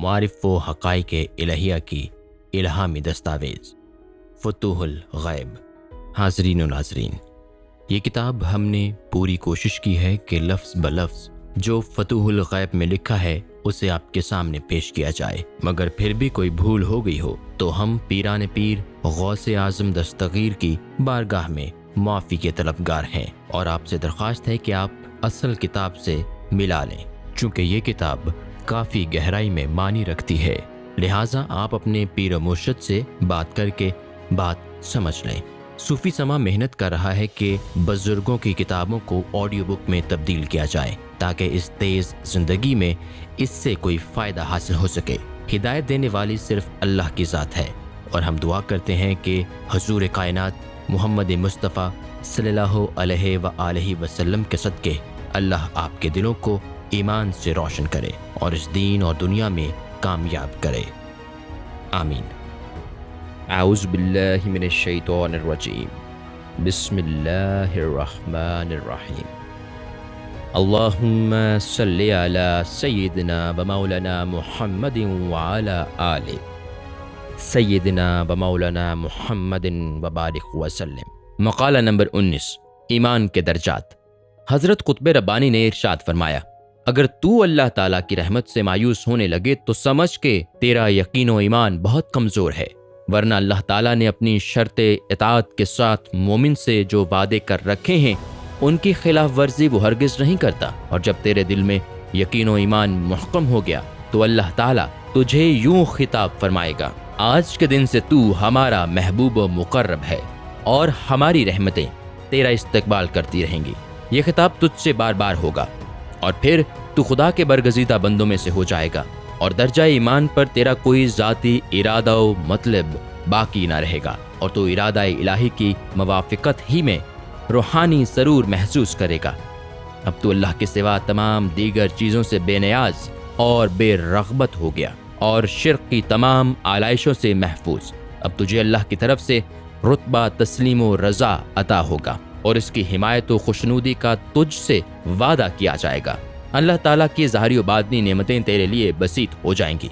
معارف و حقائق الہیہ کی الہامی دستاویز فتوح الغیب۔ حاضرین و ناظرین، یہ کتاب ہم نے پوری کوشش کی ہے کہ لفظ بلفظ جو فتوح الغیب میں لکھا ہے اسے آپ کے سامنے پیش کیا جائے، مگر پھر بھی کوئی بھول ہو گئی ہو تو ہم پیران پیر غوث اعظم دستگیر کی بارگاہ میں معافی کے طلبگار ہیں، اور آپ سے درخواست ہے کہ آپ اصل کتاب سے ملا لیں، چونکہ یہ کتاب کافی گہرائی میں معنی رکھتی ہے، لہٰذا آپ اپنے پیر و مرشد سے بات کر کے بات سمجھ لیں۔ صوفی سما محنت کر رہا ہے کہ بزرگوں کی کتابوں کو آڈیو بک میں تبدیل کیا جائے تاکہ اس تیز زندگی میں اس سے کوئی فائدہ حاصل ہو سکے۔ ہدایت دینے والی صرف اللہ کی ذات ہے، اور ہم دعا کرتے ہیں کہ حضور کائنات محمد مصطفیٰ صلی اللہ علیہ وآلہ وسلم کے صدقے اللہ آپ کے دلوں کو ایمان سے روشن کرے اور اس دین اور دنیا میں کامیاب کرے، آمین۔ اعوذ باللہ من الشیطان الرجیم، بسم اللہ الرحمن الرحیم۔ اللہم صلی علی سیدنا و مولانا محمد وعلی آلہ سیدنا و مولانا محمد وبارک وسلم۔ مقالہ نمبر 19، ایمان کے درجات۔ حضرت قطب ربانی نے ارشاد فرمایا، اگر تو اللہ تعالیٰ کی رحمت سے مایوس ہونے لگے تو سمجھ کہ تیرا یقین و ایمان بہت کمزور ہے، ورنہ اللہ تعالیٰ نے اپنی شرط اطاعت کے ساتھ مومن سے جو وعدے کر رکھے ہیں ان کی خلاف ورزی وہ ہرگز نہیں کرتا، اور جب تیرے دل میں یقین و ایمان محکم ہو گیا تو اللہ تعالیٰ تجھے یوں خطاب فرمائے گا، آج کے دن سے تو ہمارا محبوب و مقرب ہے اور ہماری رحمتیں تیرا استقبال کرتی رہیں گی۔ یہ خطاب تجھ سے بار بار ہوگا، اور پھر تو خدا کے برگزیدہ بندوں میں سے ہو جائے گا، اور درجہ ایمان پر تیرا کوئی ذاتی ارادہ و مطلب باقی نہ رہے گا، اور تو ارادہ الہی کی موافقت ہی میں روحانی سرور محسوس کرے گا۔ اب تو اللہ کے سوا تمام دیگر چیزوں سے بے نیاز اور بے رغبت ہو گیا، اور شرک کی تمام آلائشوں سے محفوظ۔ اب تجھے اللہ کی طرف سے رتبہ تسلیم و رضا عطا ہوگا، اور اس کی حمایت و خوشنودی کا تجھ سے وعدہ کیا جائے گا۔ اللہ تعالیٰ کی ظاہری و باطنی نعمتیں تیرے لیے بسیط ہو جائیں گی۔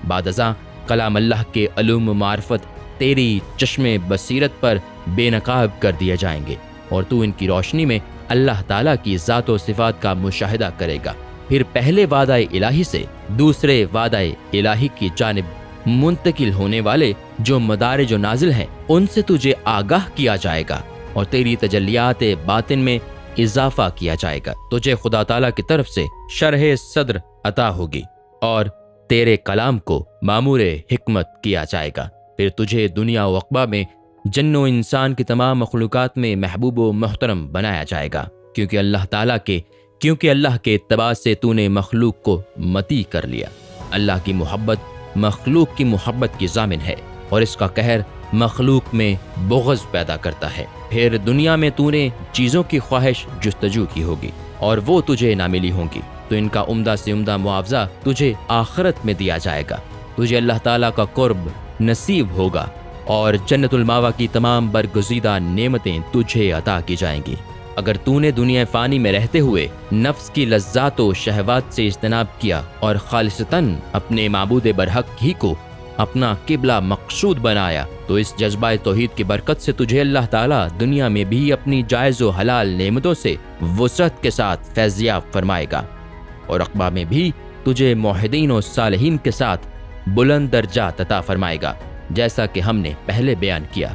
بعد ازاں کلام اللہ کے علوم و معرفت تیری چشم بصیرت پر بے نقاب کر دیے جائیں گے، اور تو ان کی روشنی میں اللہ تعالیٰ کی ذات و صفات کا مشاہدہ کرے گا۔ پھر پہلے وعدہ الہی سے دوسرے وعدہ الہی کی جانب منتقل ہونے والے جو مدارج و نازل ہیں ان سے تجھے آگاہ کیا جائے گا، اور تیری تجلیات باطن میں اضافہ کیا جائے گا۔ تجھے خدا تعالیٰ کی طرف سے شرح صدر عطا ہوگی، اور تیرے کلام کو مامور حکمت کیا جائے گا۔ پھر تجھے دنیا و عقبہ میں جن و انسان کی تمام مخلوقات میں محبوب و محترم بنایا جائے گا، کیونکہ اللہ کے اتباع سے تو نے مخلوق کو مطیع کر لیا۔ اللہ کی محبت مخلوق کی محبت کی ضامن ہے، اور اس کا قہر مخلوق میں بغض پیدا کرتا ہے۔ پھر دنیا میں تو نے چیزوں کی خواہش جستجو کی ہوگی، اور وہ تجھے نہ ملی ہوں گی، تو ان کا عمدہ سے عمدہ معاوضہ تجھے آخرت میں دیا جائے گا۔ تجھے اللہ تعالیٰ کا قرب نصیب ہوگا، اور جنت الماوا کی تمام برگزیدہ نعمتیں تجھے عطا کی جائیں گی۔ اگر تو نے دنیا فانی میں رہتے ہوئے نفس کی لذات و شہوات سے اجتناب کیا اور خالصتاً اپنے معبود برحق ہی کو اپنا قبلہ مقصود بنایا، تو اس جذبہ توحید کی برکت سے تجھے اللہ تعالیٰ دنیا میں بھی اپنی جائز و حلال نعمتوں سے وسعت کے ساتھ فیضیاب فرمائے گا، اور عقبہ میں بھی تجھے موحدین و صالحین کے ساتھ بلند درجات عطا فرمائے گا، جیسا کہ ہم نے پہلے بیان کیا۔